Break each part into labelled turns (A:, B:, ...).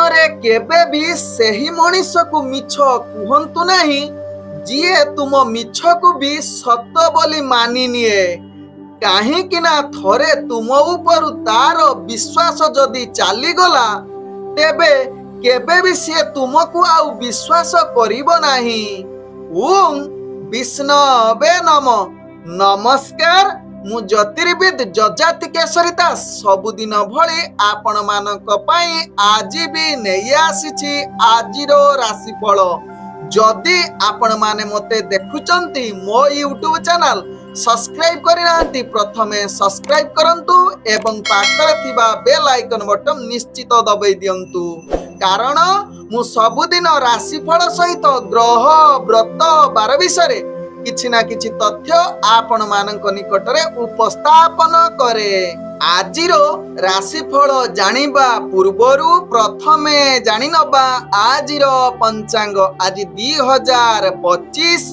A: रे केबे भी सही मनीष को मिछ कहतु नहीं जीए तुम मिछ को भी सत बोली मानि निए कहीं ना थरे तुम ऊपर तार विश्वास जदि चली गला तेबे केबे भी सी तुमको आउ विश्वास करिबो नाही। ओम विष्णवे नमः। नमस्कार मु ज्योतिर्विद जजाति केशरिता सबुदिन भली आपण मानक पई आज भी नहीं आसीछि आजिरो राशिफल। जदि आपण माने मते देखुचंती मो यूट्यूब चैनल सब्सक्राइब करिनांती प्रथमे सब्सक्राइब करंतु एवं पाखरे थिबा बेल आइकन बटन निश्चित दबाई दियंतु कारण मु सबुदिन राशिफल सहित ग्रह व्रत बार विषय किछि ना किछि तथ्य आपण मानक निकटरे उपस्थापन करे। आजिरो राशिफल जानिबा पूर्वरु प्रथमे जानि नबा आजिरो पंचांग। आज 2025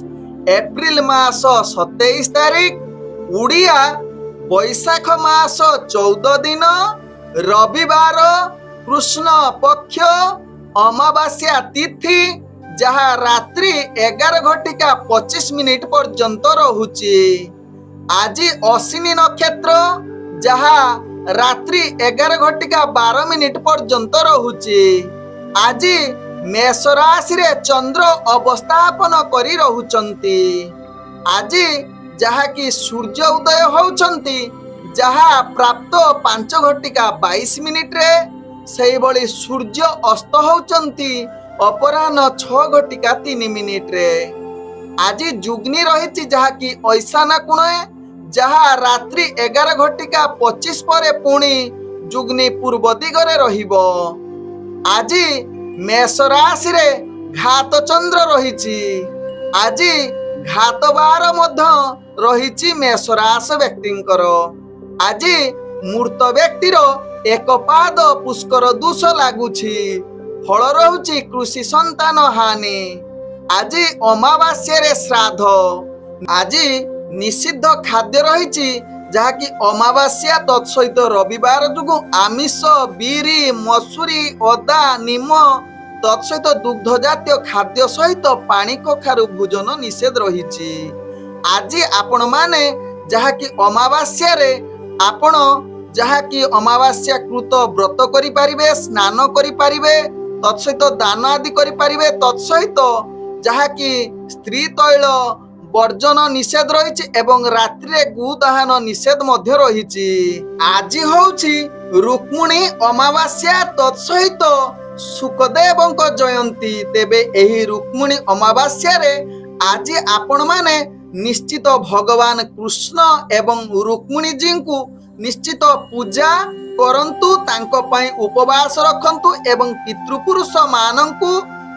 A: एप्रिल मास 27 तारिख उड़िया बैशाख मास 14 दिन रविवार कृष्ण पक्ष अमावास्या तिथि जहा रात्रि 11:25 पर्यंत रहुची। आज अश्विनी नक्षत्र जहा रात्रि 11:12 पर्यंत रहुची। आज मेष राशि रे चंद्र अवस्थापन करी रहुचंती। आज जहा कि सूर्य उदय होउचंती जहा प्राप्त 5:22 रे सेही बळी सूर्य अस्त होउचंती अपराह्न 6:03 रे। आज जुग्नी रहिछि जहा कि ऐसाना कोण जहा रात्रि 11:25 परे पुणी जुग्नी पूर्व दिगरे रहिबो। आज मेष राशि रे घात चंद्र रहिछि। आज घात बार मध्य रहिछि मेष राशि व्यक्तिंकर। आज मूर्त व्यक्तिर एक पाद पुष्कर दोष लागुछि फल रहुछि कृषि संतान हानि। आज अमावास्या रे श्राद्ध। आज निषिद्ध खाद्य रहिछि जहा कि अमावास्या तत्सहित रविवार जुगु आमिष बीरी मसूरी अदा निम तत्सहित दुग्ध जातीय खाद्य सहित पानी कखारु भोजन निषेध रहिछि। आज आपण माने जहा कि अमावास्या रे आपण जहा कि अमावास्या कृत व्रत करि पारिबे स्नान करि पारिबे तत्सहित दान आदि करि पारिबे तत्सहित जहा कि स्त्री तैल वर्जन निषेध रहिछि एवं रात्रि गुदाहन निषेध मध्य रहिछि। आज होउछि रुक्मिणी अमावास्या तत्सहित सुखदेवଙ୍କ जयंती। तेबे एही रुक्मिणी अमावास्या रे आज आपण माने निश्चित भगवान कृष्ण एवं रुक्मिणी जी को निश्चित पूजा करंतु तांको पई उपवास रखंतु एवं पितृपुरुष मानंकु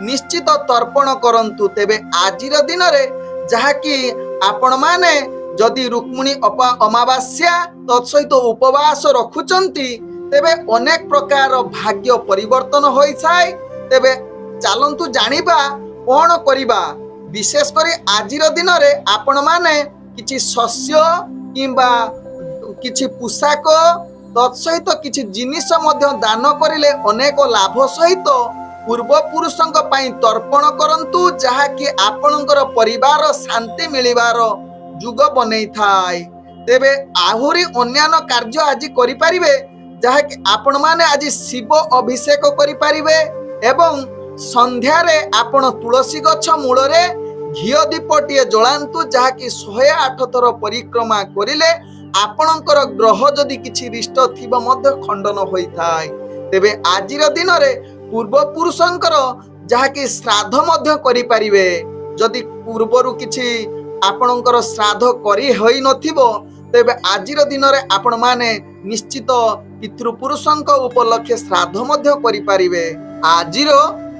A: निश्चित तर्पण करंतु। तेबे आजिर दिन रे जहा कि आपण माने जदि रुक्मिणी अमावास्या तत्सहित उपवास रखुचंती तेबे अनेक प्रकार भाग्य परिवर्तन होई छाय। तेबे चलंतु जानिबा कोन करिबा। विशेष करी आजिर दिन रे आपण माने किछि शस्य किंबा किछि पोशाक तत्सहित किछि जिनिस मध्य दान करिले अनेक लाभ सहित पूर्व पुरुषंक पई तर्पण करंतु जहा कि आपणकर परिवार शांति मिलिबार जुग बनै थाय। तेबे आहुरी अन्यान्य कार्य आज करि परिबे जहा कि आपण माने आज शिव अभिषेक करि परिबे एवं संध्या रे आपण तुलसी गछ मूल रे घियो दीपटिए जलांतु जहा कि 108 थर परिक्रमा करिले आपणकर ग्रह जदि किछि रिष्ट थिबा मध्य खंडन होई थाय। तेबे आजिर दिन रे पूर्व पुरुषंकर जहा कि श्राद्ध मध्य करि परिबे। जदि पूर्वरु किछि आपणकर श्राद्ध करि होई नथिबो तेबे आजिर दिन रे आपण माने निश्चित पितृपुरुषंक उपलक्ष्य श्राद्ध मध्य करि परिबे। आजिर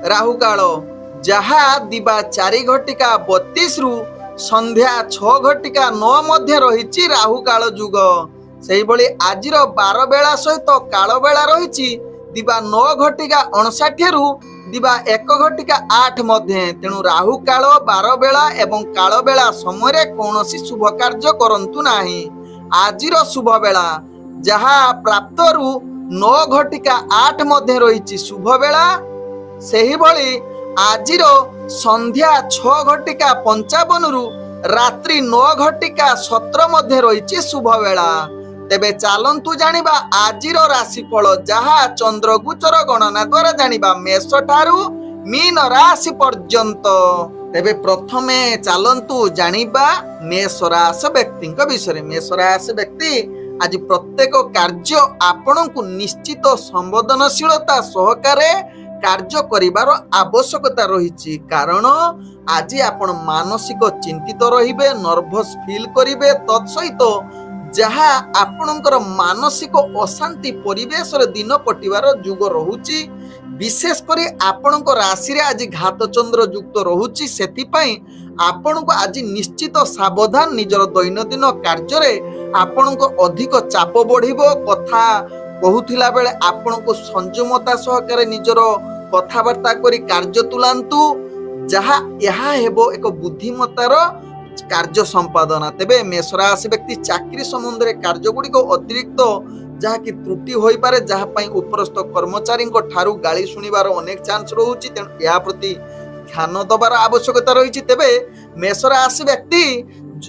A: राहु काल जहा दिबा 4:32 रु संध्या 6:09 मध्य रहिछि राहु काल जुग। सेही बळी आजिर 12 बेला सहित काल बेला रहिछि दिबा 9:59 रु दिबा 1:08 मध्य। तेणु राहु काल 12 बेला एवं काल बेला समय रे कोनोसी शुभ कार्य करंतु नाही। आजिर शुभ बेला जहा प्राप्त रु 9:08 मध्य रही शुभ बेला। सही भली आजिर संध्या 6:55 रु रात्रि 9:17 मध्य रही शुभ बेला। तेबे चालंतु जानिबा आजिर राशिफल जहा चंद्रगोचर गणना द्वारा जानिबा मेष ठारू मीन राशि पर्यंत। तेबे प्रथमे चालंतु जानिबा मेष राशि व्यक्ति विषय। मेष राशि व्यक्ति आज प्रत्येक कार्य आपनकु निश्चित संवेदनशीलता सहकारे कार्य करिबार आवश्यकता रही। कारण आज आपण मानसिक चिंतित रहिबे, नर्भस फील करिबे। तत्सहित जहा आपणकर मानसिक अशांति परिवेश दिन कटिबार जुग रहुची। विशेष करी आपणक राशि रे आज घात चंद्र युक्त रहुची। सेतिपई आपणको आज निश्चित सावधान निजर दैनंदिन कार्य रे आपणको अधिक चाप बढ़िबो। कथा कहूथिला बेले आपणको संयमता सहकारे निजर कथाबार्ता करी कार्य तुलांतु। जहा यहा हेबो एक बुद्धिमतार कार्य संपादना। तेबे मेष राशि व्यक्ति चाकरी संबंध में कार्य गुड़िक अतिरिक्त जहा कि त्रुटि होई पारे, जहा पई उपरस्थ कर्मचारी ठारू गाली शुणिबार अनेक चांस रहुची। तेणु या प्रति ध्यान दबार आवश्यकता रही। तेबे मेष राशि व्यक्ति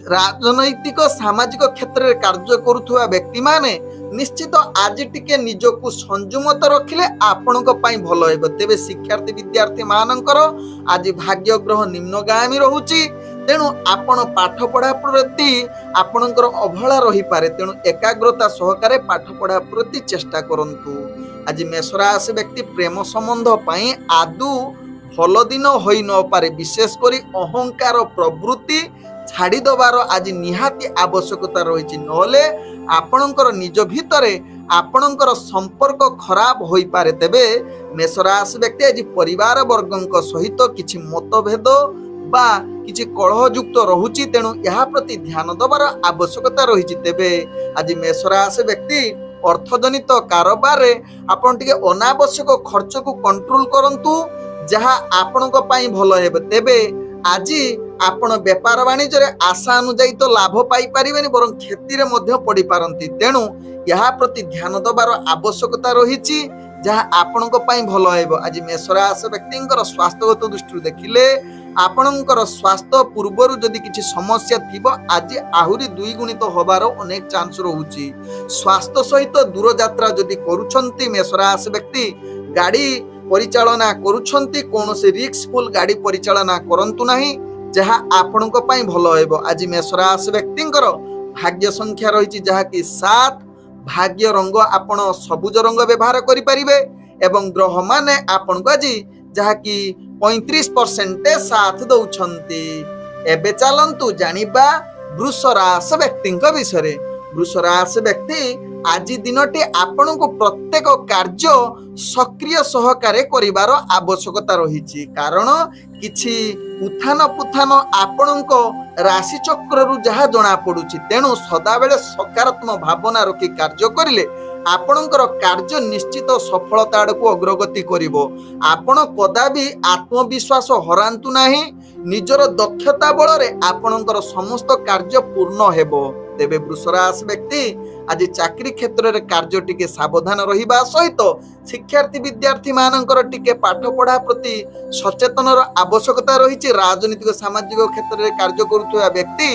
A: राजनैतिक सामाजिक क्षेत्र में कार्य करुवा व्यक्ति माने निश्चित आज टिके निजको संयमता रखिले आपणक पई भलो हेबो। तेबे शिक्षार्थी विद्यार्थी मानकर आज भाग्य ग्रह निम्नगामी रहुची। तेणु आपण पाठ पढ़ा प्रति आपणकर अवहेला रही पारे। तेणु एकाग्रता सहकारे पाठ पढ़ा प्रति चेष्टा करंतु। आज मेष राशि व्यक्ति प्रेम संबंध पई आदु भल दिन होई न पारे। विशेष करी अहंकार प्रवृत्ति छाड़ी दबार आज निहाती आवश्यकता रही। नहले आपणकर निज भितरे आपणकर संपर्क खराब होई पारे। तेबे मेष राशि व्यक्ति आज परिवार वर्गंक सहित किछि मतभेद बा किछि कलहयुक्त रहुची। तेणु यहा प्रति ध्यान दबार आवश्यकता रही। तेबे आज मेष राशि व्यक्ति अर्थजनित कारोबार रे आपण टिके अनावश्यक खर्च को कंट्रोल करंतु, जहा आपणक पई भलो हेबे। तेबे आज आपण व्यापार वाणिज्य रे आशा अनुଯାयी तो लाभ पाई परिबेनी, बरं क्षति रे मध्य पड़ी पारंती। तेणु यहा प्रति ध्यान दबार आवश्यकता रही, जहा आपणक पई भलो हेबो। आज मेष राशि व्यक्तिंकर स्वास्थ्यगत दृष्टि देखिले आपणकर स्वास्थ्य पूर्वरु जदि किछि समस्या थिबो आज आहुरी दुई गुणित होबार अनेक चांस रहुची। स्वास्थ्य सहित दूर यात्रा जदि करूछंती मेष राशि व्यक्ति, गाड़ी परिचालना करूछंती, कोनोसी रिस्कफुल गाड़ी परिचालना करंतु नाही, जहा आपणक पई भलो हेबो। आज मेष राशि व्यक्तिंकर भाग्य संख्या रहिछि जहा कि 7। भाग्य रंग आपण सबुज रंग व्यवहार करि परिबे एवं ग्रह माने आपण को आज जहा कि 35% साथ दउछंती। एबे चलंतु जानिबा वृष राशि व्यक्ति विषय। वृष राशि व्यक्ति आज दिनटी आपण को प्रत्येक कार्य सक्रिय सहकारे करिवार आवश्यकता रही। कारण किछि उत्थान पुत्थान आपणक राशि चक्ररु जहा जना पड़ुछि। तेणु सदा बेले सकारात्मक भावना रखी कार्य करिले आपणकर कार्य निश्चित सफलता आड़कू अग्रगति करिवो। आपण कदाबी आत्मविश्वास हरांतु नाही। निजर दक्षता बल रे आपणकर समस्त कार्य पूर्ण हेबो। तेबे वृष राशि व्यक्ति आज चाकरी क्षेत्र रे कार्य टिके सावधान रहिबा सहित शिक्षार्थी विद्यार्थी मानकर टिके पाठ पढ़ा प्रति सचेतन आवश्यकता रही। राजनीतिक सामाजिक क्षेत्र रे कार्य करुवा व्यक्ति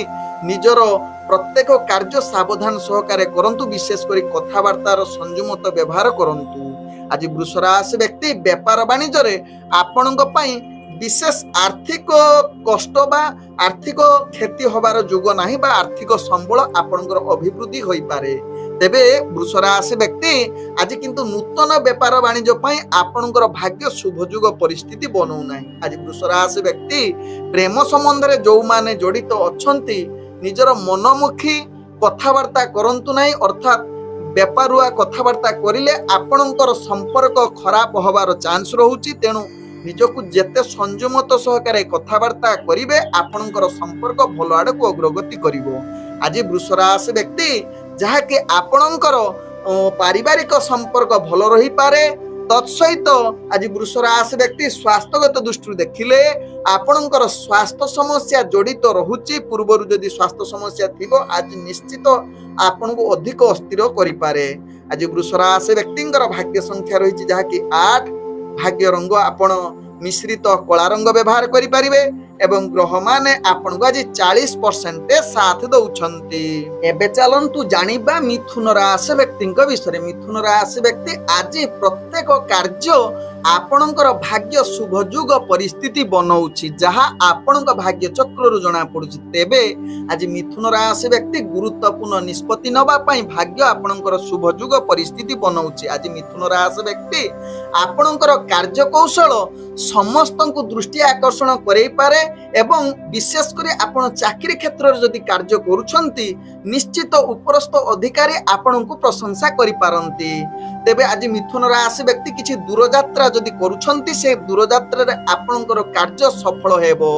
A: निजर प्रत्येक कार्य सावधान सहकारे करंतु। विशेष करी कथाबार्तार संयमता व्यवहार करंतु। आज वृष राशि व्यक्ति व्यापार वाणिज्य रे आपणक पई विशेष आर्थिक कष्ट बा आर्थिक क्षति होबार जुग नाही बा आर्थिक संबल आपणकर अभिवृद्धि होई पारे। तेबे वृष राशि व्यक्ति आज किंतु नूतन व्यापार वाणिज्य पई आपणकर भाग्य शुभ जुग परिस्थिति बनौ नाही। आज वृष राशि व्यक्ति प्रेम संबंध रे जो माने जड़ित अछंती निजर मनमुखी कथाबार्ता करंतु नाही, अर्थात व्यापारुआ कथाबार्ता करिले आपणकर संपर्क खराब होबार चांस रहुची। तेणु निजको जेते संयमत सहकारे कथाबार्ता करिवे आपणकर संपर्क भल आड़कू अग्रगति करिवो। आज वृष राशि व्यक्ति जहा कि आपणकर पारिवारिक संपर्क भल रही पारे। तत्सहित आज वृष राशि व्यक्ति स्वास्थ्यगत दृष्टि देखिले आपणकर स्वास्थ्य समस्या जड़ित रहुची। पूर्वरु जदि स्वास्थ्य समस्या थिबो आज निश्चित आपनको अधिक अस्थिर करि पारे। आज वृष राशि व्यक्तिंकर भाग्य संख्या रही जहाँकि 8 भाग्य रंग आपण मिश्रित कला रंग व्यवहार करि परिबे एवं ग्रह माने आपण को आज 40% साथ दउछंती। एबे चलंतु जानिबा मिथुन राशि व्यक्तिंक विषय। मिथुन राशि व्यक्ति आज प्रत्येक कार्य आपणकर भाग्य शुभयुग परिस्थिति बनाउछि जहा आपणक भाग्य चक्ररु जना पडुछि। तेबे आज मिथुन राशि व्यक्ति गुरुत्वपूर्ण निष्पत्ति नबा पई भाग्य आपणकर शुभयुग परिस्थिति बनाउछि। आज मिथुन राशि व्यक्ति आपणकर कार्य कौशल समस्तंकु दृष्टि आकर्षण करै पारे एवं विशेष करी आपण चाकरी क्षेत्र रे जदि कार्य करूछंती निश्चित उपरस्थ अधिकारी आपणकु प्रशंसा करि पारंती। तेबे आज मिथुन राशि व्यक्ति किछि दूर यात्रा जदि करूछंती से दूर यात्रा रे आपणकर कार्य सफल हेबो।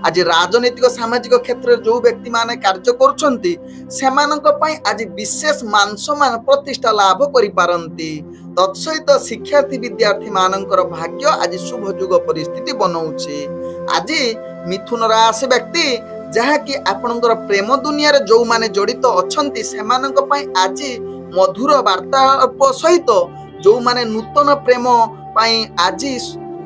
A: आज राजनीतिक सामाजिक क्षेत्र रे जो व्यक्ति माने कार्य करूछंती सेमानक पई आज विशेष मान सम्मान प्रतिष्ठा लाभ करि पारंती। तत्सहित शिक्षार्थी विद्यार्थी मानकर भाग्य आज शुभयुग परिस्थिति बनाउछि। आज मिथुन राशि व्यक्ति जहा कि आपणकर प्रेम दुनिया रे जो माने जड़ित अछंती सेमानक पई आज मधुर वार्तालाप सहित जो माने नूतन प्रेम पई आज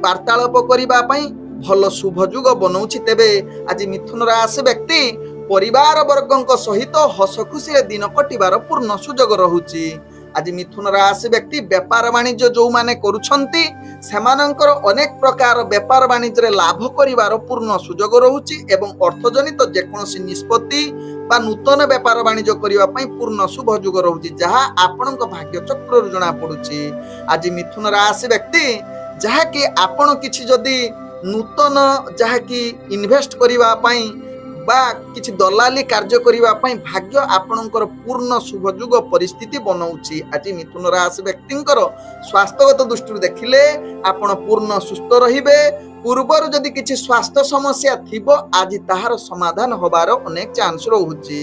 A: वार्तालाप करिबा पई भल शुभयुग बनाउछि। तेबे आज मिथुन राशि व्यक्ति परिवार वर्गक सहित हस खुशी रे दिन कटिबार पूर्ण सुजोग रहुछि। आज मिथुन राशि व्यक्ति व्यापार वाणिज्य जो माने करूछंती सेमानंकर अनेक प्रकार व्यापार वाणिज्य रे लाभ करिवार पूर्ण सुजोग रहुछि एवं अर्थजनित जेकोसी निष्पत्ति बा नूतन व्यापार वाणिज्य करिवा पई पूर्ण शुभयुग रहुछि जहा आपणक भाग्य चक्र रु जणा पडुछि। आज मिथुन राशि व्यक्ति जहा कि आपण किछि जदी नूतन जहा कि इन्वेस्ट करिवा पई बा किछि दलाली कार्य करिवा पई भाग्य आपणकर पूर्ण शुभयुग परिस्थिति बनाउछि। आज मिथुन राशि व्यक्तिंकर स्वास्थ्यगत दृष्टि देखिले आपण पूर्ण सुस्थ रहिबे। पूर्वर जदि किछि स्वास्थ्य समस्या थिबो आज ताहार समाधान होबार अनेक चांस रहुछि।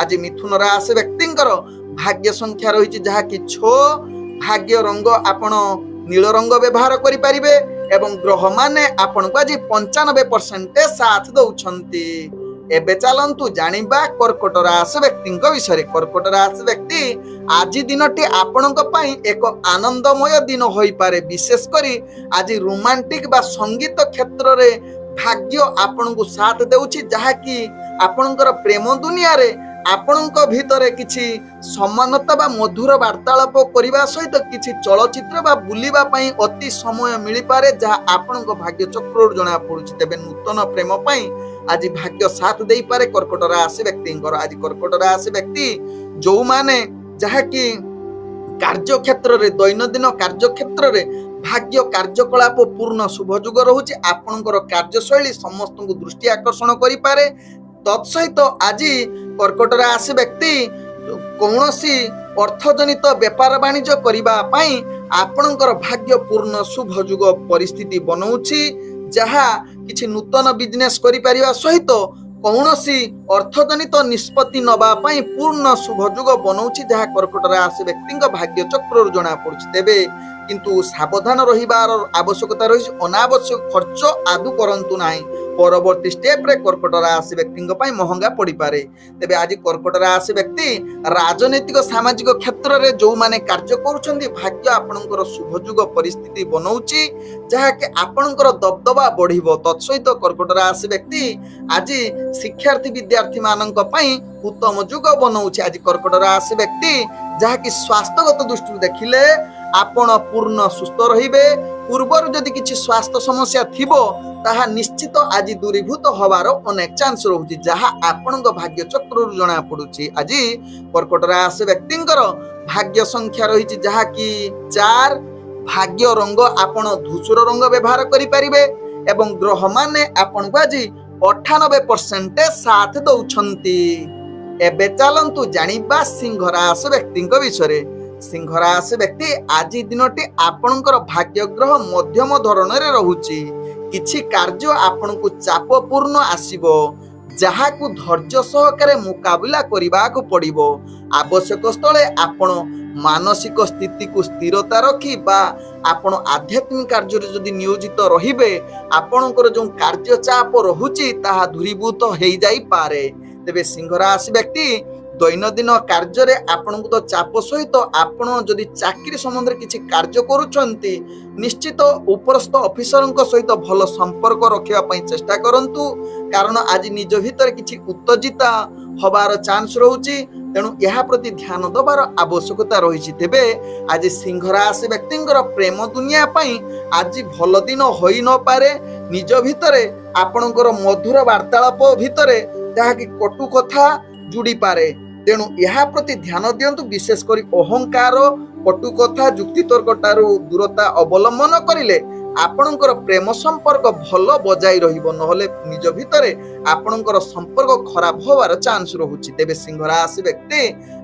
A: आज मिथुन राशि व्यक्तिंकर भाग्य संख्या रहिछि जहा कि 6 भाग्य रंग आपण नील रंग व्यवहार करि परिबे एवं ग्रह माने आपण को आज 95% साथ दउछंती। एबे चलंतु जानिबा कर्कट राशि व्यक्तिंक विषय। कर्कट राशि व्यक्ति आज दिनटी आपणक पई एक आनंदमय दिन होई पारे। विशेष करी आज रोमांटिक बा संगीत क्षेत्र रे भाग्य आपणकु साथ देउछि जहा कि आपणकर प्रेम दुनिया रे आपणक भितरे किछि समानता बा मधुर वार्तालाप करिबा सहित किछि चलचित्र बा बुलिबा पई अति समय मिली पारे जहा आपणक भाग्य चक्र जणा पडुछि। तेबे नूतन प्रेम पई आज भाग्य साथ देई पारे कर्कट राशि व्यक्तिंकर। आज कर्कट राशि व्यक्ति जो माने जहा कि कार्य क्षेत्र रे दैनंदिन कार्य क्षेत्र रे भाग्य कार्यकलाप पूर्ण शुभयुग रहुछि। आपणकर कार्यशैली समस्तଙ୍କୁ दृष्टि आकर्षण करि पारे। तत्सहित आज कर्कट राशि व्यक्ति कौनसी अर्थजनित व्यापार वाणिज्य करिबा पई आपणकर भाग्य पूर्ण शुभयुग परिस्थिति बनाउछि जहा किछि नूतन बिजनेस करि परिबा सहित कौनसी अर्थजनित निष्पत्ति नबा पई पूर्ण शुभयुग बनाउछि जहा कर्कट राशि व्यक्तिंक भाग्य चक्र रु जणा पडुछि। तेबे किंतु सावधान रहिबार आवश्यकता रहिछि। अनावश्यक खर्च आदु करंतु नाही। परवर्ती स्टेप रे कर्कट राशि व्यक्तिंक पई महंगा पड़ी पारे। तेबे आज कर्कट राशि व्यक्ति राजनीतिक सामाजिक क्षेत्र रे जो माने कार्य करूछंती भाग्य आपणकर शुभयुग परिस्थिति बनाउछि जहा कि आपणकर दबदबा बढ़िबो। तत्सहित कर्कट राशि व्यक्ति आज शिक्षार्थी विद्यार्थी मानक पई उत्तम युग बनाउछि। आज कर्कट राशि व्यक्ति जहा कि स्वास्थ्यगत दृष्टि देखिले आपण पूर्ण सुस्थ रहिबे। पूर्वर जदि किछि स्वास्थ्य समस्या थिबो ताहा निश्चित आज दूरीभूत होबार अनेक चांस रहुछि जहा आपणक भाग्य चक्र रु जणा पडुछि। आज कर्कट राशि व्यक्तिंकर भाग्य संख्या रहिछि जहा कि 4 भाग्य रंग आपण धूसर रंग व्यवहार करि परिबे एवं ग्रह माने आपण को आज 98% साथ दउछंती। एबे चलंतु जानिबा सिंह राशि व्यक्तिंक विषय। सिंह राशि व्यक्ति आज दिनटी आपणकर भाग्य ग्रह मध्यम धरण रे रहुछि। किछि कार्य आपणकु चापपूर्ण आसीबो जहाकु धैर्य सहकारे मुकाबिला करिबाकु पड़िबो। आवश्यक स्थले आपण मानसिक स्थिति को स्थिरता रखी बा आपण आध्यात्मिक कार्य रे जदि नियोजित रहिबे आपणकर जो कार्य चाप रहुछि ताहा दूरीभूत हेई जाई पारे। तेबे सिंह राशि व्यक्ति दैनंदिन कार्य आपण तो चाप सहित आपण जदि चाकरी संबंध किसी कार्य करुछंती निश्चित उपरस्थ ऑफिसर सहित भल संपर्क रखापी चेष्टा करंतु कारण आज निज भीतर किसी उत्तेजिता हबार चांस रोचे तेणु यह प्रति ध्यान दबार आवश्यकता रही तेबे आज सिंह राशि व्यक्ति प्रेम दुनिया आज भल दिन हो न पारे निज भितर आपणकर मधुर वार्तालाप भितर जहाँकि कटु कथा जुड़ी पारे तेणु यह प्रति ध्यान दिंतु विशेषकर अहंकार कटु कथा जुक्ति तर्क ठारू दूरता अवलंबन करिले आपणकर प्रेम संपर्क भल बजाई रहिबो नहले निज भितरे आपणकर संपर्क खराब होवार चांस रहुछि तेबे सिंह राशि व्यक्ति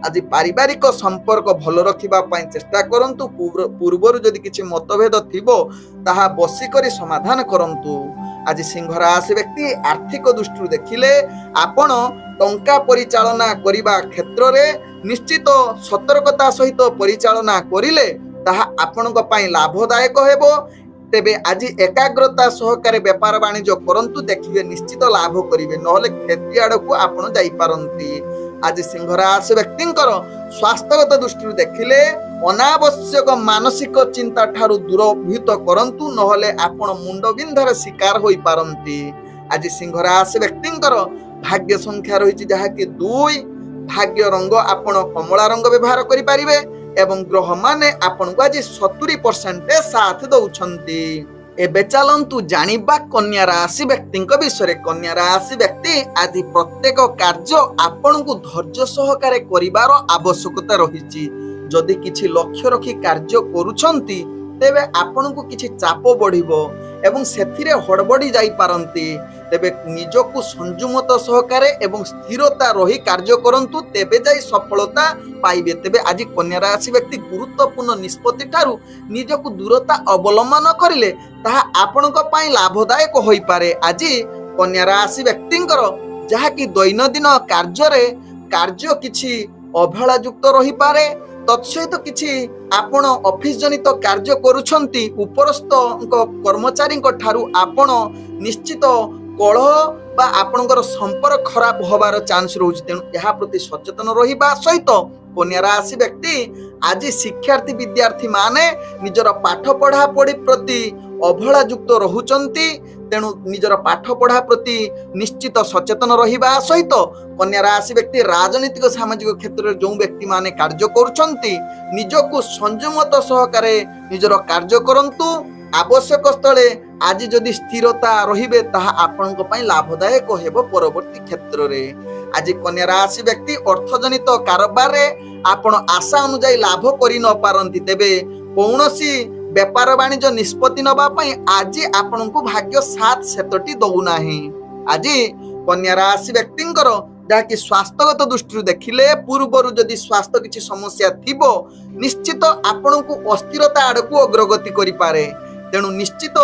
A: आज पारिवारिक संपर्क भल रखिबा पई चेष्टा करंतु पूर्वरु जदि किछि मतभेद थिबो ताहा बसी करी समाधान करंतु आज सिंह राशि व्यक्ति आर्थिक दृष्टि देखिले आपण टंका परिचालना करिबा क्षेत्र रे निश्चित सतर्कता सहित परिचालना करिले ताहा आपणक पई लाभदायक हेबो तेबे आज एकाग्रता सहकारे व्यापार वाणिज्य करंतु देखिए निश्चित लाभ करिवे नहले क्षति आड़क आपण जाई पारंती आज सिंह राशि व्यक्तिंकर स्वास्थ्यगत दृष्टि देखिले अनावश्यक मानसिक चिंता ठारू दूरभूत करंतु नहले आपण मुंड बिंधार शिकार होई पारंती आज सिंह राशि व्यक्तिंकर भाग्य संख्या रही जहाँ कि 2 भाग्य रंग आपण कमला रंग व्यवहार करि पारिबे एवं ग्रह माने आपण को आज 70% साथ दउछंती एबे चलंतु जानिबा कन्या राशि व्यक्ति विषय कन्या राशि व्यक्ति आज प्रत्येक कार्य आपण को धैर्य सहकारे करिवार आवश्यकता रही जदि किछि लक्ष्य रखी कार्य करूछंती तेबे आपण को किछि चाप बढ़िबो एवं सेथिरे हड़बड़ी जाई पारंती तेबे निजको संयमत सहकारे एवं स्थिरता रही कार्य करंतु तेबे जाई सफलता पाइबे तेबे आज कन्या राशि व्यक्ति गुरुत्वपूर्ण निष्पत्ति ठारू निजको दूरता अवलंबन करिले ताहा आपणक पई लाभदायक होई पारे आज कन्या राशि व्यक्तिंकर जहा कि दैनंदिन कार्य किछि अवहेला युक्त रही पारे तत्सहित किछि आपण ऑफिस जनित कार्य करूछंती उपरस्थ कर्मचारी ठारू आपण निश्चित कलह बा आपणकर संपर्क खराब होबार चांस रोज तेणु यह प्रति सचेतन रहिबा सहित कन्या राशि व्यक्ति आज शिक्षार्थी विद्यार्थी माने निजर पाठ पढ़ा पढ़ी प्रति अवहेला युक्त रहुचंती तेणु निजर पाठ पढ़ा प्रति निश्चित सचेतन रहिबा सहित कन्या राशि व्यक्ति राजनीतिक सामाजिक क्षेत्र में जो व्यक्ति माने कार्य करुछंती निजको संयमत सहकारे निजर कार्य करंतु आवश्यक स्थले आज जदि स्थिरता रहिबे ताहा आपनक पई लाभदायक हेबो परवर्ती क्षेत्र रे आज कन्या राशि व्यक्ति अर्थजनित कारोबार रे आपण आशा अनुसार लाभ करि न पारंती तेबे कौनसी व्यापार वाणिज्य निष्पत्ति नबा पई आज आपनकु भाग्य साथ सेतटी दउ नाही आज कन्या राशि व्यक्तिंकर जहाँकि स्वास्थ्यगत दृष्टि देखिले पूर्वर जदि स्वास्थ्य किसी समस्या थिबो निश्चित आपनकु अस्थिरता आड़कू अग्रगति करि पारे तेणु निश्चित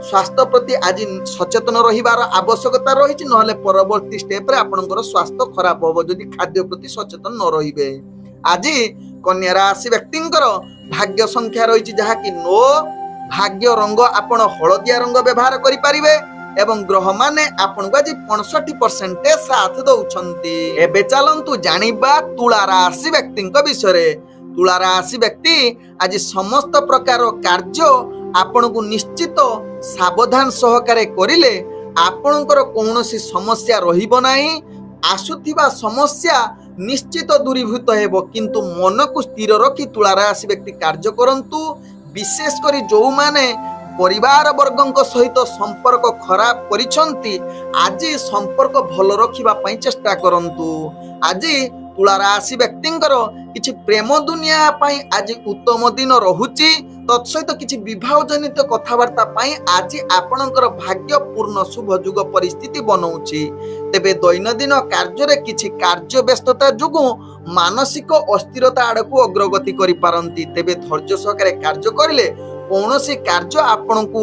A: स्वास्थ्य प्रति आज सचेतन रहिबार आवश्यकता रही नहले परवर्ती स्टेप रे आपनकर स्वास्थ्य खराब होबो जदि खाद्य प्रति सचेतन न रहिबे आज कन्या राशि व्यक्तिंकर भाग्य संख्या रही जहाँ कि 9 भाग्य रंग आपण हलदिया रंग व्यवहार करि पारिबे एवं ग्रह माने आपण को आज 65% साथ दउछंती एबे चलंतु जानिबा तुला राशि व्यक्ति विषय तुला राशि व्यक्ति आज समस्त प्रकार कार्य आपण को निश्चित सावधान सहकारे करिले आपणकर कौनसी समस्या रहिबो नाही आसुथिबा समस्या निश्चित दूरीभूत हेबो किंतु मन को स्थिर रखी तुला राशि व्यक्ति कार्य करंतु विशेष करी जो माने परिवार वर्गों सहित संपर्क खराब करिसंती आज संपर्क भल रखिबा पई चेष्टा करंतु आज तुला राशि व्यक्तिंकर किछि प्रेम दुनिया पई आज उत्तम दिन रहुची तत्सहित किछि विवाह जनित कथावार्ता पई आज आपणकर भाग्य पूर्ण शुभ जुग परिस्थिति बनौछि तेबे दैनंदिन कार्य रे किछि कार्य व्यस्तता जुगु मानसिक अस्थिरता आड़कू अग्रगति करि पारंती तेबे धैर्य सहकारे कार्य करिले कौनसी कार्य आपण को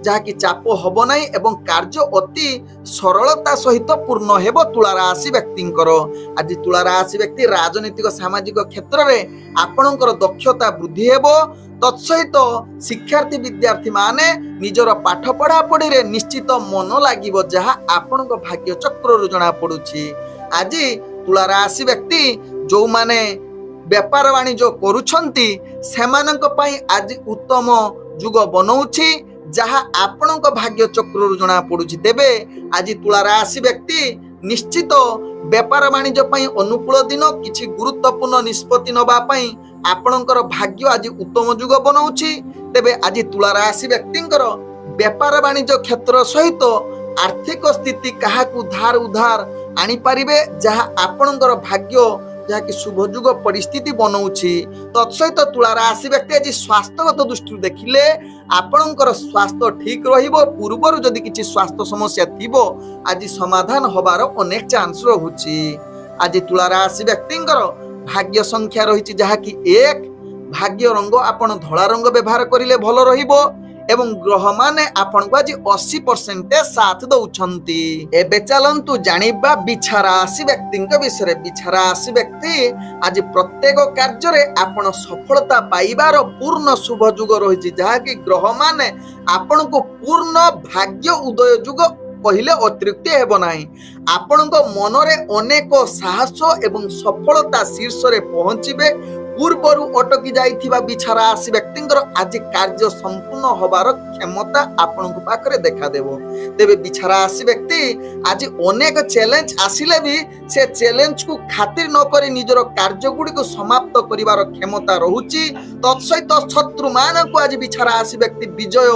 A: जहाँकि चाप हब नहीं एवं कार्य अति सरलता सहित पूर्ण हेबो तुला राशि व्यक्तिंकर आज तुला राशि व्यक्ति राजनीतिक सामाजिक क्षेत्र में आपणकर दक्षता वृद्धि हेबो तत्सहित शिक्षार्थी विद्यार्थी माने निजर पाठ पढ़ा पढ़ी रे निश्चित मन लागिबो जहाँ आपणक भाग्य चक्र जना पड़ुछि आज तुला राशि व्यक्ति जो माने व्यापार वाणिज्य करुछंती सेमानंक पई आज उत्तम जुग बनौछि जहा आपणक भाग्य चक्र जना पड़ुछि। तेबे आज तुला राशि व्यक्ति निश्चित व्यापार वाणिज्य पई अनुकूल दिन किछि गुरुत्वपूर्ण निष्पत्ति नबा पई आपणकर भाग्य आज उत्तम जुग बनौछि। तेबे आज तुला राशि व्यक्तिंकर व्यापार वाणिज्य क्षेत्र सहित आर्थिक स्थिति काहाकू धार उधार आनी पारिबे जहा आपणकर भाग्य जहाँकि शुभजुग परिस्थिति बनाऊँची। तत्सहित तुला राशि व्यक्ति आज स्वास्थ्यगत दृष्टि देखिले आपणकर स्वास्थ्य ठीक रहिबो। पूर्वर जदि किछि स्वास्थ्य समस्या थिबो आज समाधान होबार अनेक चांस रहुछि। आज तुला राशि व्यक्तिंकर भाग्य संख्या रहिछि जहाँकि 1। भाग्य रंग आपण धला रंग व्यवहार करिले भलो रहिबो एवं ग्रह माने आपण को आज 80% साथ दउछंती। एबे चलंतु जानिबा बिछा राशि व्यक्तिंक विषय। बिछा राशि व्यक्ति आज प्रत्येक कार्य रे आपण सफलता पाइबार पूर्ण शुभ जुग रहिछि जहाँकि ग्रह माने आपण को पूर्ण भाग्य उदय जुग कहले अतिरिक्त हेब नाही। आपणक मनरे अनेक साहस एवं सफलता शीर्ष रे पहुंचीबे। पूर्वरु अटकी जाइथिबा बिछा राशि व्यक्तिंकर आज कार्य संपूर्ण होबार क्षमता आपणक पाखरे देखा देबो। तेबे बिछा राशि व्यक्ति आज अनेक चैलेंज आसिले भी से चैलेंज को खातिर न करी निजर कार्य गुडी को समाप्त करिवार क्षमता रहुची। तत्सहित शत्रु मानक आज बिछा राशि व्यक्ति विजय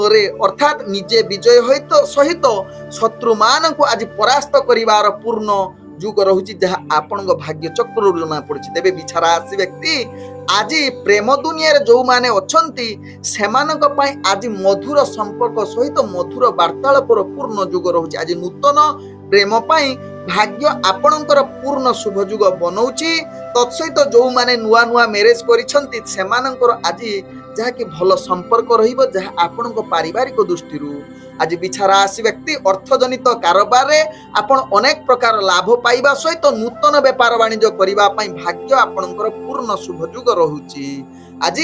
A: रे अर्थात निजे विजय होइतो सहित शत्रु मानक आज परास्त करिवार पूर्ण जुग रहुची जहा आपणक भाग्य चक्र जना पड़छि। तेबे बिछा राशि व्यक्ति आज प्रेम दुनिया रे जो माने अछंती सेमानक पई आज मधुर संपर्क सहित मधुर वार्तालापर पूर्ण जुग रहुची। आज नूतन प्रेम पई भाग्य आपणकर पूर्ण शुभ जुग बनौछि। तत्सहित जो माने नुआ नुआ मैरिज करिसंती सेमानकर आज जहा कि भलो संपर्क रहिबो जहा आपणक पारिवारिक दृष्टिरू। आज बिछा राशि व्यक्ति अर्थजनित कारोबार रे आपण अनेक प्रकार लाभ पाइबा सहित नूतन व्यापार वाणिज्य करिबा पई भाग्य आपणकर पूर्ण शुभ जुग रहुची। आज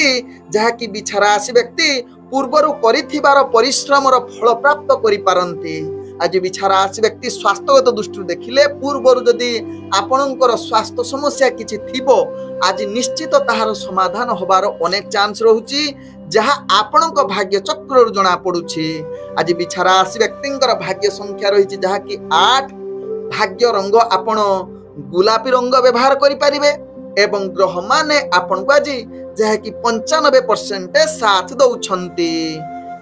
A: जहा कि बिछा राशि व्यक्ति पूर्वरु करिथिबार परिश्रमर फल प्राप्त करि पारंती। आज बिछा राशि व्यक्ति स्वास्थ्यगत दृष्टि देखिले पूर्वरु जदि आपणकर स्वास्थ्य समस्या किछि थिबो आज निश्चित ताहार समाधान होबार अनेक चांस रहुची जहा आपणक भाग्य चक्र जना पड़ुछि। आज बिछा राशि व्यक्तिंकर भाग्य संख्या रहिछि जहा कि 8। भाग्य रंग आपण गुलाबी रंग व्यवहार करि परिबे एवं ग्रह माने आपण को आज जहा कि 95% साथ दउछंती।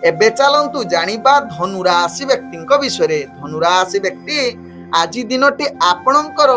A: एबे चलंतु जानिबा धनु राशि व्यक्तिंक विषय। धनु राशि व्यक्ति आज दिनटी आपणकर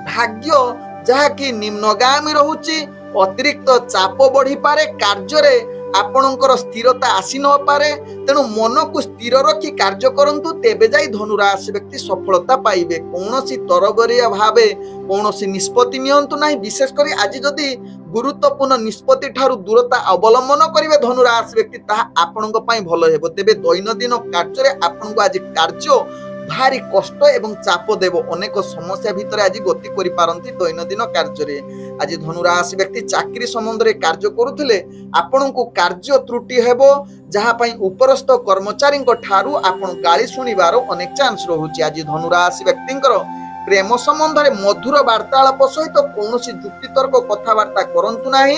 A: भाग्य जहा कि निम्नगामी रहुछि। अतिरिक्त चाप बढ़ी पारे कार्य रे आपणकर स्थिरता आसी न पारे। तेणु मन को स्थिर रखी कार्य करंतु तेबे जाई धनु राशि व्यक्ति सफलता पाइबे। कौनसी तरबरिया भावे कौनसी निष्पत्ति नियंतु नाही। विशेष करी आज जदि गुरुत्वपूर्ण निष्पत्ति ठारू दूरता अवलंबन करिवे धनु राशि व्यक्ति ताहा आपणक पई भलो हेबो। तेबे दैनंदिन कार्य रे आपणको आज कार्य भारी कष्ट एवं चाप देव। अनेक समस्या भितर आज गति करि पारंती दैनंदिन कार्य रे। आज धनु राशि व्यक्ति चाकरी संबंध रे कार्य करुथिले आपणको कार्य त्रुटि हेबो जहा पई उपरस्थ कर्मचारी ठारू आपण गाली सुनिबार अनेक चांस रहुची। आज धनु राशि व्यक्तिंकर प्रेम संबंध रे मधुर वार्तालाप सहित कौनसी जुक्तितर्क कथबार्ता करंतु नाही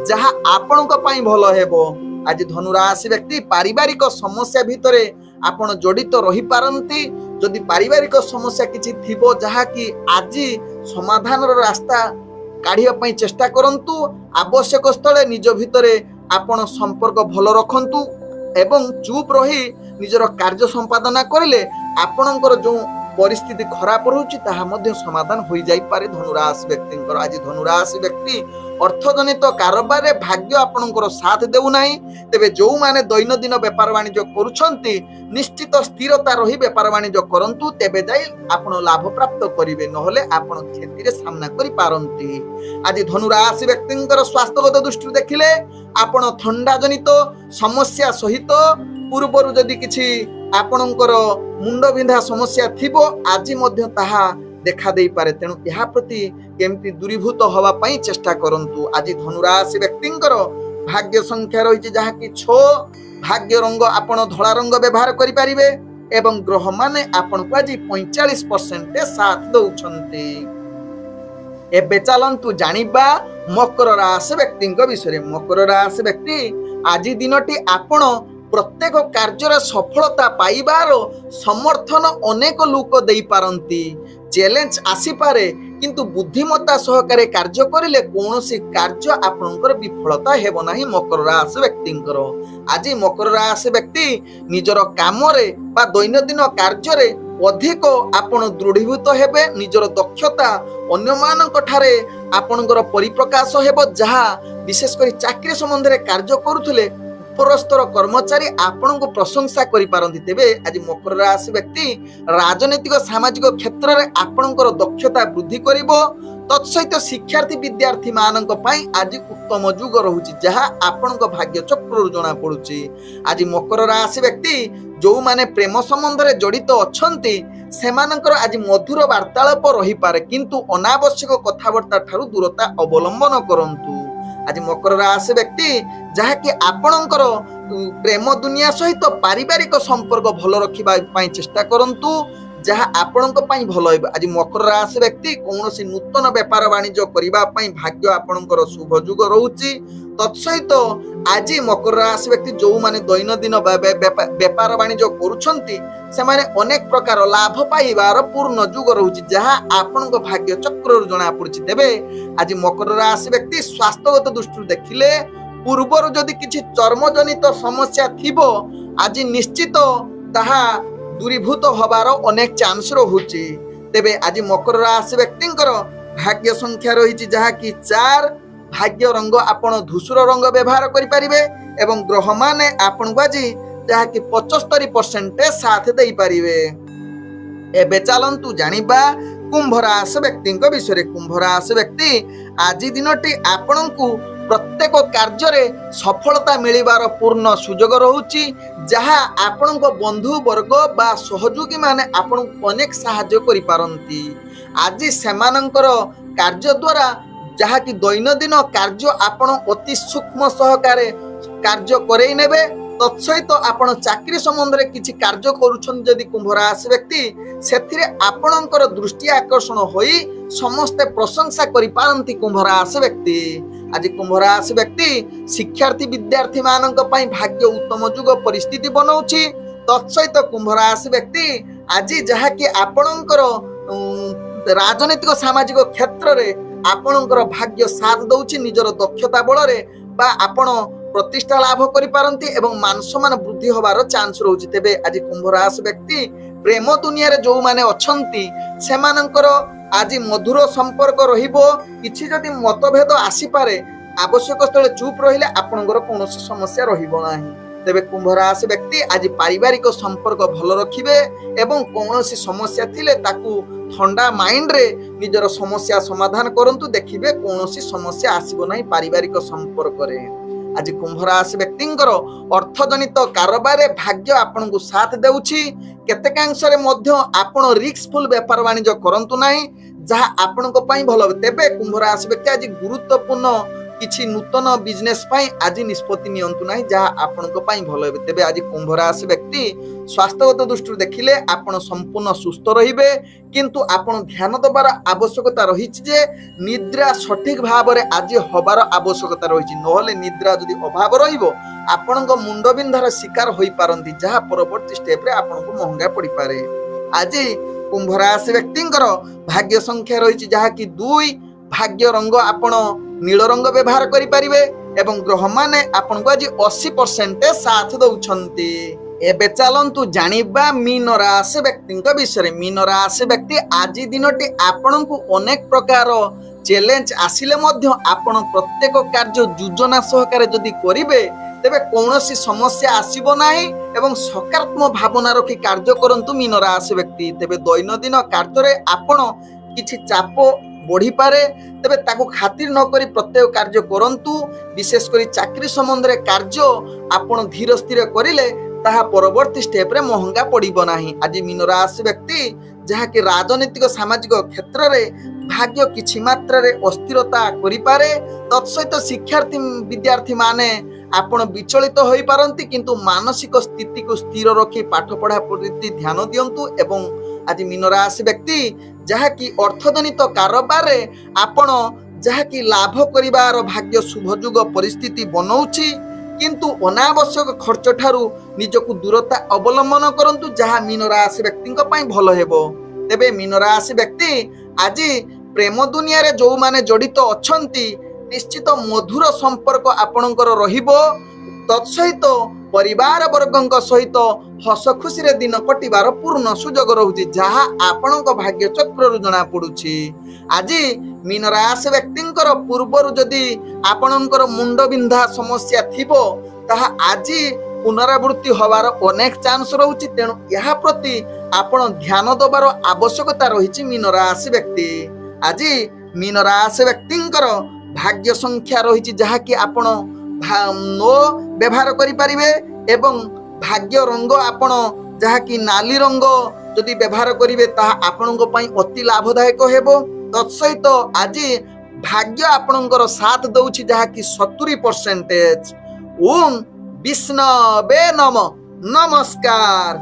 A: जहा आपणक पई भलो हेबो। आज धनु राशि व्यक्ति पारिवारिक समस्या भितरे आपण जड़ित रही पारंती। जदि पारिवारिक समस्या किछि थिबो जहा कि आज समाधान रास्ता काढ़िया पई चेष्टा करंतु। आवश्यक स्थले निज भितरे आपण संपर्क भलो रखंतु एवं चुप रही निजर कार्य संपादन करिले आपणकर जो परिस्थिति खराब रहुछि ताहा मध्य समाधान होई जाई पारे धनु राशि व्यक्तिंकर। आज धनु राशि व्यक्ति अर्थजनित कारोबार रे भाग्य आपणकर साथ देउ नाही। तेबे जो माने दैनंदिन व्यापार वाणिज्य करूछंती निश्चित स्थिरता रही व्यापार वाणिज्य करंतु तेबे जाई आपण लाभ प्राप्त करिवे नहले आपण क्षति रे सामना करि पारंती। आज धनु राशि व्यक्तिंकर स्वास्थ्यगत दृष्टि देखिले आपण थंडा जनित समस्या सहित पूर्वरु जदि किछि आपणकर मुंड बिंधा समस्या थिबो आज मध्य ताहा देखा देई पारे। तेणु यहा प्रति केमती दूरीभूत हवा पई चेष्टा करंतु। आज धनु राशि व्यक्तिंकर भाग्य संख्या रहिछि जहा कि 6। भाग्य रंग आपण धला रंग व्यवहार करि परिबे एवं ग्रह माने आपण को आज 45% साथ दउछंती। एबे चलंतु जानिबा मकर राशि व्यक्ति विषय। मकर राशि व्यक्ति आज दिनटी आपण प्रत्येक कार्य सफलता पाइबार समर्थन अनेक लोक दे पारंती। चैलेंज आसी पारे किंतु बुद्धिमत्ता सहकारे कार्य करिले कोनोसी कार्य आपनकर विफलता हेबो नाही। मकर राशि व्यक्तिंकर आज मकर राशि व्यक्ति निजर काम रे बा दैनंदिन कार्य रे अधिक आपण दृढ़ीभूत हेबे। निजर दक्षता अन्य मानक ठारे आपनकर परिप्रकाश हेबो। जहा विशेष करी चाकरी संबंध रे कार्य करूथले उपरस्तर कर्मचारी आपण को प्रशंसा करि पारंती। तेबे आज मकर राशि व्यक्ति राजनीतिक सामाजिक क्षेत्र रे आपणकर दक्षता वृद्धि करिवो। तत्सहित शिक्षार्थी विद्यार्थी मानक पई आज उत्तम जुग रहुची जहा आपणक भाग्य चक्र जना पडुची। आज मकर राशि व्यक्ति जो माने प्रेम संबंध रे जड़ित अछंती सेमानकर आज मधुर वार्तालाप रही पारे किंतु अनावश्यक कथाबार्ता ठारू दूरता अवलंबन करंतु। आज मकर राशि व्यक्ति जहा कि आपणकर प्रेम दुनिया सहित पारिवारिक संपर्क भल रखिबा पई चेष्टा करंतु जहा आपणक पई भल होइबा। आज मकर राशि व्यक्ति कोनोसी नूतन व्यापार वाणिज्य करिबा पई भाग्य आपणकर शुभ जुग रहउची। तत्सहित आज मकर राशि व्यक्ति जो माने दैनंदिन व्यापार वाणिज्य करूछंती से माने अनेक प्रकार लाभ पाइबार पूर्ण जुग रहउची जहा आपणक भाग्य चक्र जना पड़ुची। तेबे आज मकर राशि व्यक्ति स्वास्थ्यगत दृष्टि देखिले पूर्वर जदि किछि चर्मजनित समस्या थिबो आज निश्चित ताहा दूरीभूत हबार अनेक चांस रहुची। तेबे आज मकर राशि व्यक्तिंकर भाग्य संख्या रहिछि जहा कि 4। भाग्य रंग आपण धूसर रंग व्यवहार करि परिबे एवं ग्रह माने आपण को आज जहा कि 75% साथ देई परिबे। एबे चलंतु जानिबा कुंभ राशि व्यक्ति विषय। कुंभ राशि व्यक्ति आज दिनटी आपणकु प्रत्येक कार्य रे सफलता मिलिबार पूर्ण सुजोग रहुची जहा आपणक बंधु वर्ग बा सहयोगी माने आपणकु अनेक सहाय्य करि पारंती। आज सेमानंकर कार्य द्वारा जहा कि दैनंदिन कार्य आपण अति सूक्ष्म सहकारे कार्य करई नेबे। तत्सहित आपण चाकरी संबंध रे किछि कार्य करूछन जदि कुंभ राशि व्यक्ति सेथिरे आपणकर दृष्टि आकर्षण होई समस्त प्रशंसा करि पारंती कुंभ राशि व्यक्ति। आज कुंभ राशि व्यक्ति शिक्षार्थी विद्यार्थी मानक पई भाग्य उत्तम जुग परिस्थिति बनौछि। तत्सहित कुंभ राशि व्यक्ति आज जहा कि आपणकर राजनीतिक सामाजिक क्षेत्र रे आपणकर भाग्य साथ दउछि। निजर दक्षता बल रे बा आपण प्रतिष्ठा लाभ करि पारंती एवं मान सम्मान वृद्धि होबार चांस रहउछि। तेबे आज कुंभ राशि व्यक्ति प्रेम दुनिया रे जो माने अछंती सेमानंकर आज मधुर संपर्क रहिबो। किछि जदि मतभेद आसी पारे आवश्यक स्थले चुप रहिले आपणकर कोनोसी समस्या रहिबो नाही। तेबे कुंभ राशि व्यक्ति आज पारिवारिक संपर्क भल रखिबे एवं कोनोसी समस्या थिले ताकू ठंडा माइंड रे निजर समस्या समाधान करंतु देखिबे कोनोसी समस्या आसीबो नाही पारिवारिक संपर्क रे। आज कुंभ राशि व्यक्तिंकर अर्थजनित कारोबार रे भाग्य आपनकु साथ देउछि। केतेकांश रे मध्य आपण रिस्कफुल व्यापार वाणिज्य करंतु नाही जहा आपनक पई भलो। तेबे कुंभ राशि व्यक्ति आज गुरुत्वपूर्ण किछि नूतन बिजनेस पई आज निष्पत्ति नियंतु नाही जहा आपनक पई भलो हेबे। तेबे आज कुंभ राशि व्यक्ति स्वास्थ्यगत दृष्टि देखिले आपण संपूर्ण सुस्थ रहिबे किंतु आपण ध्यान दबार आवश्यकता रहिछि जे निद्रा सठिक भाव रे आज होबार आवश्यकता रहिछि। नहले निद्रा जदि अभाव रहिबो आपनक मुंड बिंधार शिकार होई पारंती जहा परवर्ती स्टेप रे आपनक महंगा पड़ी पारे। आज कुंभ राशि व्यक्तिंकर भाग्य संख्या रहिछि जहा कि 2। भाग्य रंग आपण नील रंग व्यवहार करि परिबे एवं ग्रह माने आपण को आज 80% साथ दउछंती। एबे चलंतु जानिबा मीन राशि व्यक्ति विषय। मीन राशि व्यक्ति आज दिनटी आपण को अनेक प्रकार चैलेंज आसिले मध्य आपण प्रत्येक कार्य योजना सहकारे जदि करिवे तेबे कोनोसी समस्या आसीबो नाही एवं सकारात्मक भावना रखी कार्य करंतु मीन राशि व्यक्ति। तेबे दैनंदिन कार्य रे आपण किछि चाप बढ़ी पारे तेबे ताको खातिर न करी प्रत्येक कार्य करंतु। विशेष करी चाकरी संबंध रे कार्य आपण धीर स्थिर करिले ताहा परवर्ती स्टेप रे महंगा पड़िबो नाही। आज मीन राशि व्यक्ति जहा कि राजनीतिक सामाजिक क्षेत्र रे भाग्य किछि मात्रा रे अस्थिरता करि पारे। तत्सहित शिक्षार्थी विद्यार्थी माने आपण विचलित होई पारंती किंतु मानसिक स्थिति को स्थिर रखी पाठ पढ़ा प्रति ध्यान दियंतु। एवं आज मीन राशि व्यक्ति ଯାହାକି ଅର୍ଥଜନିତ କାରବାରରେ ଆପଣ ଯାହାକି ଲାଭ କରିବାର ଭାଗ୍ୟ ଶୁଭଯୋଗ ପରିସ୍ଥିତି ବନଉଛି। କିନ୍ତୁ ଅନାବଶ୍ୟକ ଖର୍ଚ୍ଚ ଠାରୁ ନିଜକୁ ଦୂରତା ଅବଲମ୍ବନ କରନ୍ତୁ, ଯାହା ମୀନ ରାଶି ବ୍ୟକ୍ତିଙ୍କ ପାଇଁ ଭଲ ହେବ। ତେବେ ମୀନ ରାଶି ବ୍ୟକ୍ତି ଆଜି ପ୍ରେମ ଦୁନିଆରେ ଯୋଉମାନେ ଜଡ଼ିତ ଅଛନ୍ତି ନିଶ୍ଚିତ ମଧୁର ସମ୍ପର୍କ ଆପଣଙ୍କର ରହିବ। ତତ୍ସହିତ ପରିବାର ବର୍ଗଙ୍କ ସହିତ ହସ ଖୁସିରେ ଦିନ କଟିବାର ପୂର୍ଣ୍ଣ ସୁଯୋଗ ରହୁଛି, ଯାହା ଆପଣଙ୍କ ଭାଗ୍ୟ ଚକ୍ରରୁ ଜଣା ପଡୁଛି। ଆଜି ମୀନ ରାଶି ବ୍ୟକ୍ତିଙ୍କର ପୂର୍ବରୁ ଯଦି ଆପଣଙ୍କର ମୁଣ୍ଡ ବିନ୍ଧା ସମସ୍ୟା ଥିବ ତାହା ଆଜି ପୁନରାବୃତ୍ତି ହବାର ଅନେକ ଚାନ୍ସ ରହୁଛି। ତେଣୁ ଏହା ପ୍ରତି ଆପଣ ଧ୍ୟାନ ଦେବାର ଆବଶ୍ୟକତା ରହିଛି। ମୀନ ରାଶି ବ୍ୟକ୍ତି ଆଜି ମୀନ ରାଶି ବ୍ୟକ୍ତିଙ୍କର ଭାଗ୍ୟ ସଂଖ୍ୟା ରହିଛି ଯାହାକି ଆପଣ ନୋ ବ୍ୟବହାର କରିପାରିବେ ଏବଂ ଭାଗ୍ୟ ରଙ୍ଗ ଆପଣ ଯାହାକି ନାଲି ରଙ୍ଗ ଯଦି ବ୍ୟବହାର କରିବେ ତାହା ଆପଣଙ୍କ ପାଇଁ ଅତି ଲାଭଦାୟକ ହେବ। ତତ୍ସହିତ ଆଜି ଭାଗ୍ୟ ଆପଣଙ୍କର ସାଥ ଦଉଛି ଯାହାକି 70%। ଓଁ ବିଷ୍ଣବେ ନମଃ। ନମସ୍କାର।